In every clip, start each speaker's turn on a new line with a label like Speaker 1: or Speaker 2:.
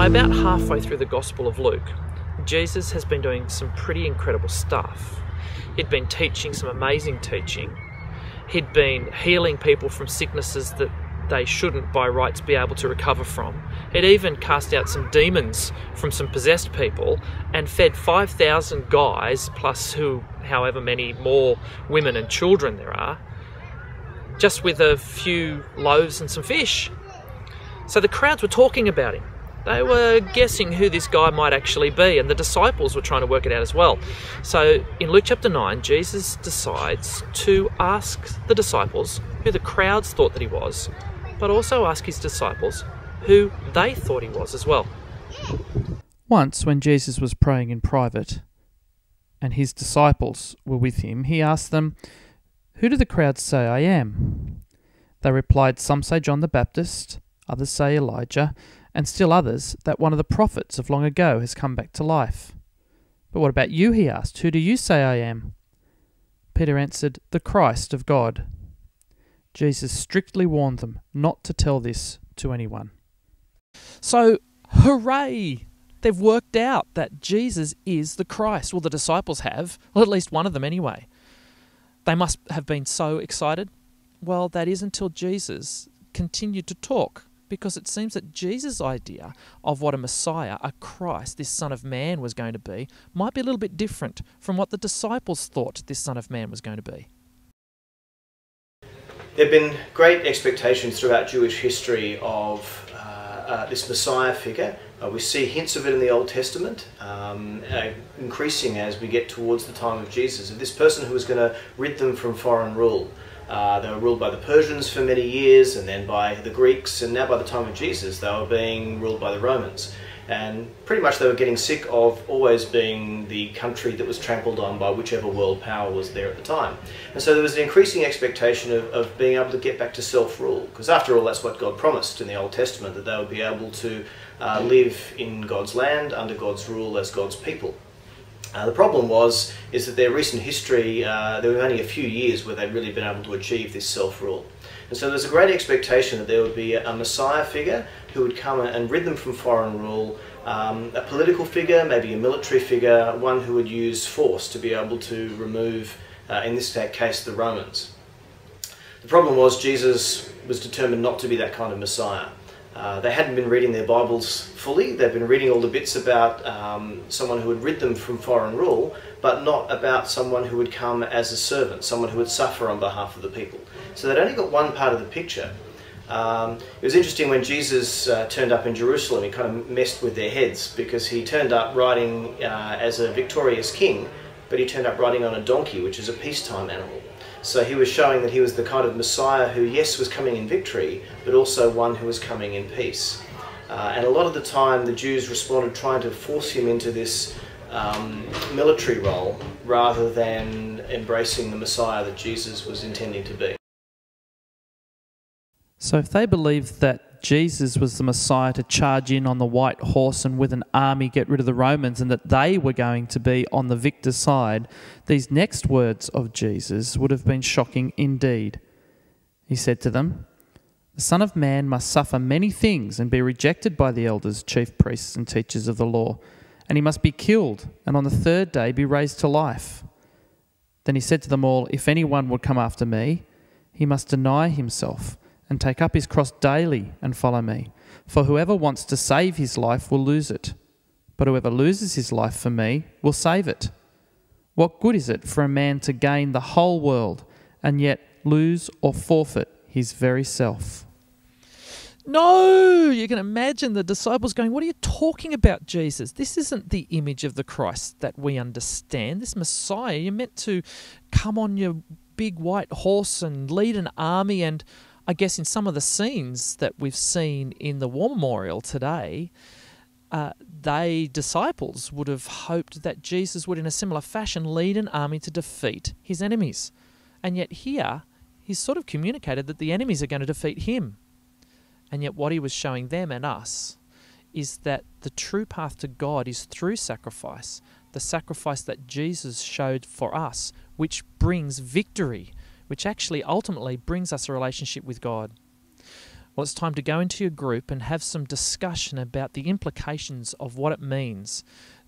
Speaker 1: About halfway through the Gospel of Luke, Jesus has been doing some pretty incredible stuff. He'd been teaching some amazing teaching. He'd been healing people from sicknesses that they shouldn't by rights be able to recover from. He'd even cast out some demons from some possessed people and fed 5,000 guys, plus however many more women and children there are, just with a few loaves and some fish. So the crowds were talking about him. They were guessing who this guy might actually be, and the disciples were trying to work it out as well. So in Luke chapter 9, Jesus decides to ask the disciples who the crowds thought that he was, but also ask his disciples who they thought he was as well.
Speaker 2: Once, when Jesus was praying in private, and his disciples were with him, he asked them, "Who do the crowds say I am?" They replied, "Some say John the Baptist, others say Elijah, and still others that one of the prophets of long ago has come back to life." "But what about you?" he asked. "Who do you say I am?" Peter answered, "The Christ of God." Jesus strictly warned them not to tell this to anyone. So, hooray! They've worked out that Jesus is the Christ. Well, the disciples have, or at least one of them anyway. They must have been so excited. Well, that is until Jesus continued to talk, because it seems that Jesus' idea of what a Messiah, a Christ, this Son of Man was going to be, might be a little bit different from what the disciples thought this Son of Man was going to be.
Speaker 3: There have been great expectations throughout Jewish history of this Messiah figure. We see hints of it in the Old Testament, increasing as we get towards the time of Jesus, of this person who was going to rid them from foreign rule. They were ruled by the Persians for many years, and then by the Greeks, and now by the time of Jesus they were being ruled by the Romans. And pretty much they were getting sick of always being the country that was trampled on by whichever world power was there at the time. And so there was an increasing expectation of being able to get back to self-rule, because after all that's what God promised in the Old Testament, that they would be able to live in God's land under God's rule as God's people. The problem is that their recent history, there were only a few years where they'd really been able to achieve this self-rule. And so there's a great expectation that there would be a Messiah figure who would come and rid them from foreign rule, a political figure, maybe a military figure, one who would use force to be able to remove, in this case, the Romans. The problem was Jesus was determined not to be that kind of Messiah. They hadn't been reading their Bibles fully. They'd been reading all the bits about someone who would rid them from foreign rule, but not about someone who would come as a servant, someone who would suffer on behalf of the people. So they'd only got one part of the picture. It was interesting when Jesus turned up in Jerusalem, he kind of messed with their heads, because he turned up riding as a victorious king, but he turned up riding on a donkey, which is a peacetime animal. So he was showing that he was the kind of Messiah who, yes, was coming in victory, but also one who was coming in peace. And a lot of the time the Jews responded trying to force him into this military role rather than embracing the Messiah that Jesus was intending to be.
Speaker 2: So if they believed that Jesus was the Messiah to charge in on the white horse and with an army get rid of the Romans, and that they were going to be on the victor's side, these next words of Jesus would have been shocking indeed. He said to them, "The Son of Man must suffer many things and be rejected by the elders, chief priests and teachers of the law, and he must be killed, and on the third day be raised to life." Then he said to them all, "If anyone would come after me, he must deny himself and take up his cross daily and follow me. For whoever wants to save his life will lose it, but whoever loses his life for me will save it. What good is it for a man to gain the whole world and yet lose or forfeit his very self?"
Speaker 1: No! You can imagine the disciples going, "What are you talking about, Jesus? This isn't the image of the Christ that we understand. This Messiah, you're meant to come on your big white horse and lead an army." And I guess in some of the scenes that we've seen in the War Memorial today, they, disciples, would have hoped that Jesus would in a similar fashion lead an army to defeat his enemies. And yet here, he's sort of communicated that the enemies are going to defeat him. And yet what he was showing them and us is that the true path to God is through sacrifice, the sacrifice that Jesus showed for us, which brings victory, which actually ultimately brings us a relationship with God. Well, it's time to go into your group and have some discussion about the implications of what it means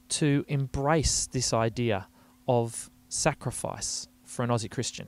Speaker 1: to embrace this idea of sacrifice for an Aussie Christian.